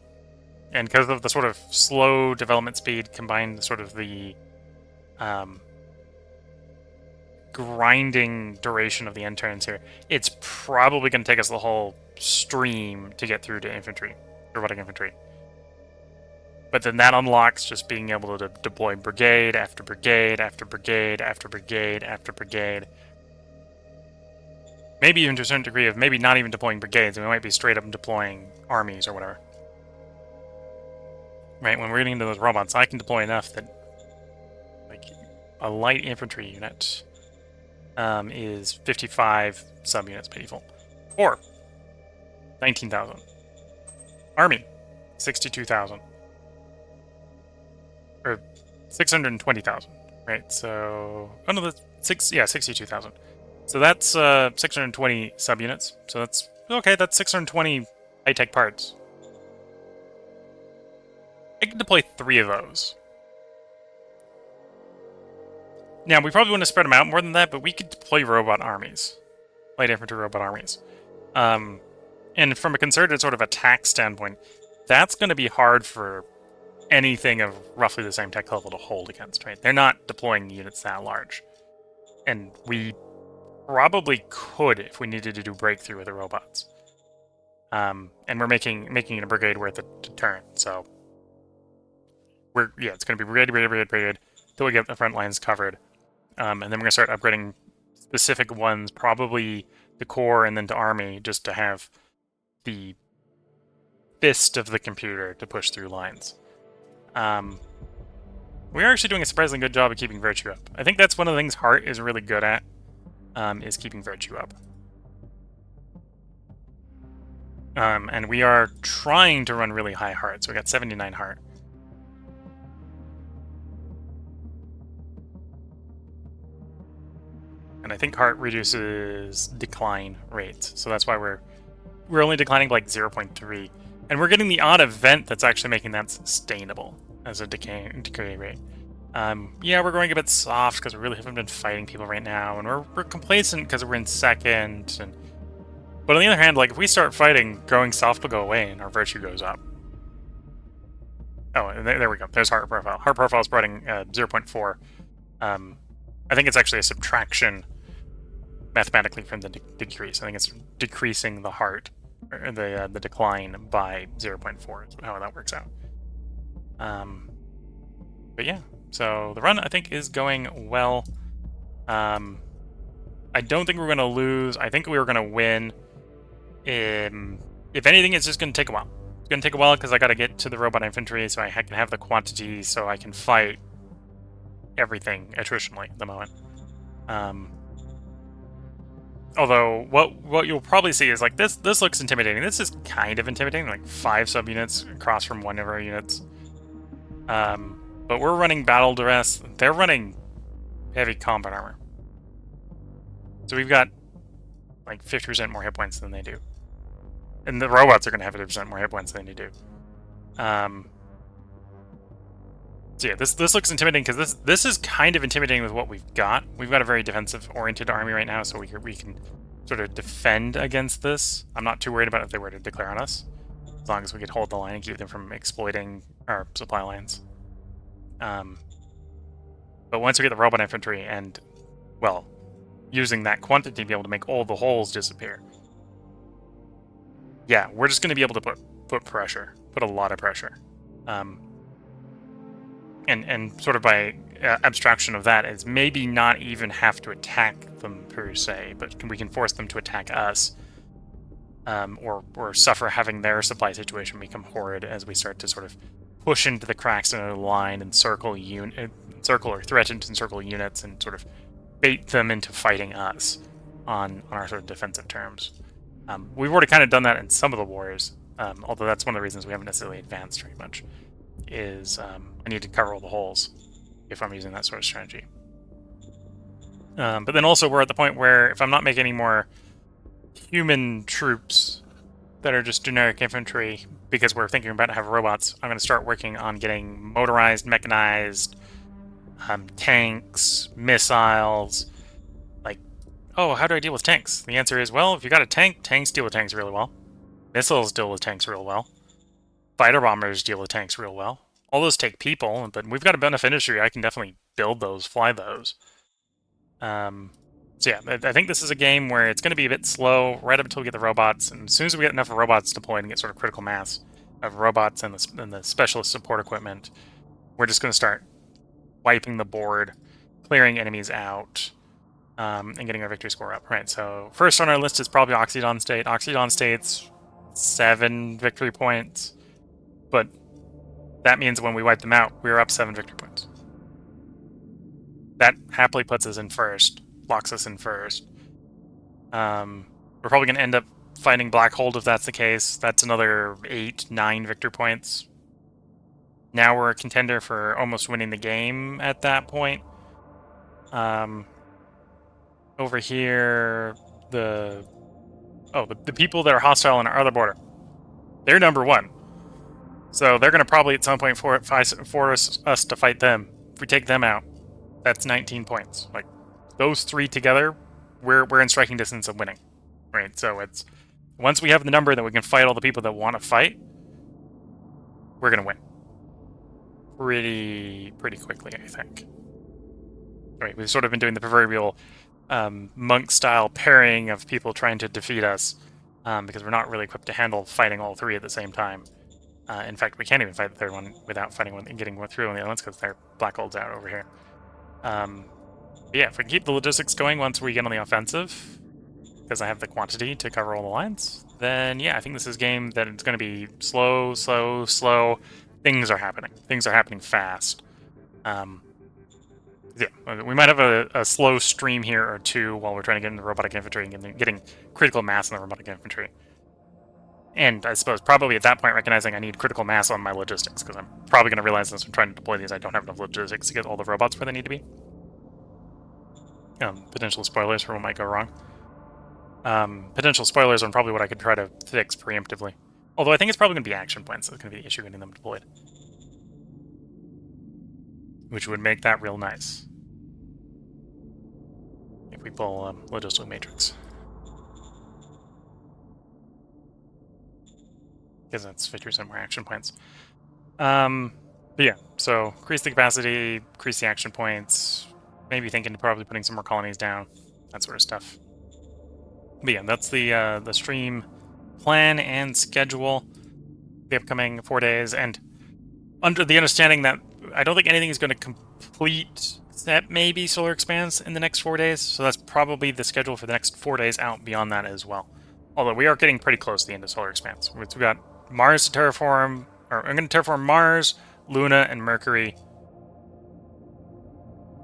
And because of the sort of slow development speed combined with sort of the grinding duration of the end turns here, it's probably going to take us the whole stream to get through to infantry, robotic infantry. But then that unlocks just being able to deploy brigade after brigade after brigade after brigade after brigade. Maybe even to a certain degree of maybe not even deploying brigades, and we might be straight up deploying armies or whatever. Right, when we're getting into those robots, I can deploy enough that like a light infantry unit is 55 subunits per default. Or 19,000. Army, 62,000. Or 620,000, right? So, oh no, that's 62,000. So that's 620 subunits. So that's, okay, that's 620 high-tech parts. I can deploy 3 of those. Now, we probably wouldn't have spread them out more than that, but we could deploy robot armies. Light infantry robot armies. And from a concerted sort of attack standpoint, that's going to be hard for anything of roughly the same tech level to hold against, right? They're not deploying units that large. And we probably could if we needed to do breakthrough with the robots. And we're making it a brigade worth a turn, so... it's going to be brigade, till we get the front lines covered. and then we're going to start upgrading specific ones, probably the core and then to army, just to have the fist of the computer to push through lines. We are actually doing a surprisingly good job of keeping virtue up. I think that's one of the things Heart is really good at, is keeping virtue up. And we are trying to run really high Heart, so we got 79 Heart. And I think Heart reduces decline rates, so that's why we're only declining by like 0.3. And we're getting the odd event that's actually making that sustainable as a decay rate. Yeah, we're going a bit soft because we really haven't been fighting people right now, and we're complacent because we're in second. But on the other hand, like if we start fighting, going soft will go away and our virtue goes up. Oh, and there we go. There's Heart Profile. Heart Profile is spreading 0.4. I think it's actually a subtraction mathematically from the decrease. I think it's decreasing the heart, or the decline by 0.4 is how that works out. But yeah, so the run I think is going well. I don't think we're going to lose. I think we were going to win. If anything, it's just going to take a while. It's going to take a while because I got to get to the robot infantry so I can have the quantity so I can fight everything attritionally at the moment. Although what you'll probably see is like this looks intimidating. This is kind of intimidating, like 5 subunits across from one of our units. But we're running battle duress. They're running heavy combat armor. So we've got like 50% more hit points than they do. And the robots are going to have 50% more hit points than they do. So yeah, this looks intimidating because this is kind of intimidating with what we've got. We've got a very defensive-oriented army right now, so we can sort of defend against this. I'm not too worried about if they were to declare on us, as long as we could hold the line and keep them from exploiting our supply lines. But once we get the robot infantry and, well, using that quantity to be able to make all the holes disappear, yeah, we're just going to be able to put pressure, put a lot of pressure. And sort of by abstraction of that is maybe not even have to attack them per se, but we can force them to attack us, or suffer having their supply situation become horrid as we start to sort of push into the cracks in a line and circle or threaten to encircle units and sort of bait them into fighting us on our sort of defensive terms. We've already kind of done that in some of the wars, although that's one of the reasons we haven't necessarily advanced very much. Is I need to cover all the holes if I'm using that sort of strategy. But then also we're at the point where if I'm not making any more human troops that are just generic infantry because we're thinking about having robots, I'm going to start working on getting motorized, mechanized, tanks, missiles. Like, oh, how do I deal with tanks? The answer is, well, if you got a tank, tanks deal with tanks really well. Missiles deal with tanks real well. Fighter bombers deal with tanks real well. All those take people, but we've got a enough industry. I can definitely build those, fly those. So yeah, I think this is a game where it's going to be a bit slow right up until we get the robots. And as soon as we get enough robots deployed and get sort of critical mass of robots and the specialist support equipment, we're just going to start wiping the board, clearing enemies out, and getting our victory score up. Right. So first on our list is probably Oxydon State. Oxydon State's 7 victory points. But that means when we wipe them out, we're up 7 victory points. That happily puts us in first, locks us in first. We're probably going to end up fighting Black Hold if that's the case. That's another 8, 9 victory points. Now we're a contender for almost winning the game at that point. Over here, the people that are hostile on our other border, they're number 1. So they're going to probably at some point force us to fight them. If we take them out, that's 19 points. Like, those 3 together, we're in striking distance of winning. Right? So it's once we have the number that we can fight all the people that want to fight, we're going to win. Pretty quickly, I think. Right, we've sort of been doing the proverbial monk-style parrying of people trying to defeat us because we're not really equipped to handle fighting all 3 at the same time. In fact, we can't even fight the third one without fighting one and getting through on the other ones because they're Black Hold's out over here. But yeah, if we can keep the logistics going once we get on the offensive, because I have the quantity to cover all the lines, then yeah, I think this is a game that it's going to be slow, slow, slow. Things are happening. Things are happening fast. Yeah, we might have a slow stream here or two while we're trying to get into robotic infantry and getting critical mass in the robotic infantry. And I suppose probably at that point recognizing I need critical mass on my logistics, because I'm probably going to realize as I'm trying to deploy these I don't have enough logistics to get all the robots where they need to be. Potential spoilers for what might go wrong. Potential spoilers on probably what I could try to fix preemptively. Although I think it's probably going to be action points that's going to be the issue getting them deployed. Which would make that real nice. If we pull logistical matrix. Because that's 50% more action points. But yeah, so increase the capacity, increase the action points, maybe thinking of probably putting some more colonies down, that sort of stuff. But yeah, that's the stream plan and schedule. The upcoming 4 days, and under the understanding that I don't think anything is going to complete except maybe Solar Expanse in the next 4 days, so that's probably the schedule for the next 4 days out beyond that as well. Although we are getting pretty close to the end of Solar Expanse. We've got Mars to terraform, or I'm going to terraform Mars, Luna, and Mercury.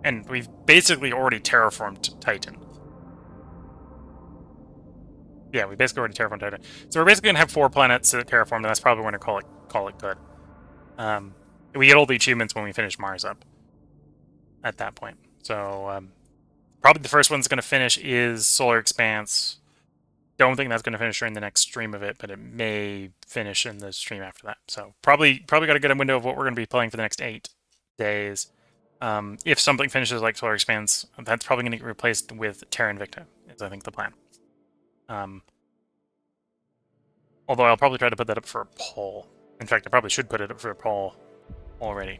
And we've basically already terraformed Titan. Yeah, we basically already terraformed Titan. So we're basically going to have 4 planets to terraform, and that's probably when to call it good. We get all the achievements when we finish Mars up at that point. So probably the first one's going to finish is Solar Expanse. Don't think that's going to finish during the next stream of it, but it may finish in the stream after that. So probably got to get a window of what we're going to be playing for the next 8 days. If something finishes like Solar Expanse, that's probably going to get replaced with Terra Invicta, is I think the plan. Although I'll probably try to put that up for a poll. In fact, I probably should put it up for a poll already.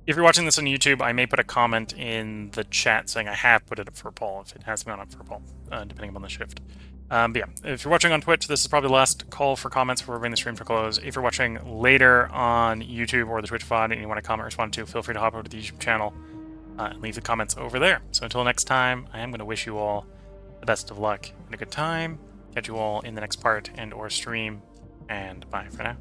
If you're watching this on YouTube, I may put a comment in the chat saying I have put it up for a poll, if it has gone up for a poll, depending upon the shift. But yeah, if you're watching on Twitch, this is probably the last call for comments before we bring the stream to a close. If you're watching later on YouTube or the Twitch VOD and you want to comment or respond to, feel free to hop over to the YouTube channel and leave the comments over there. So until next time, I am going to wish you all the best of luck and a good time. Catch you all in the next part and or stream, and bye for now.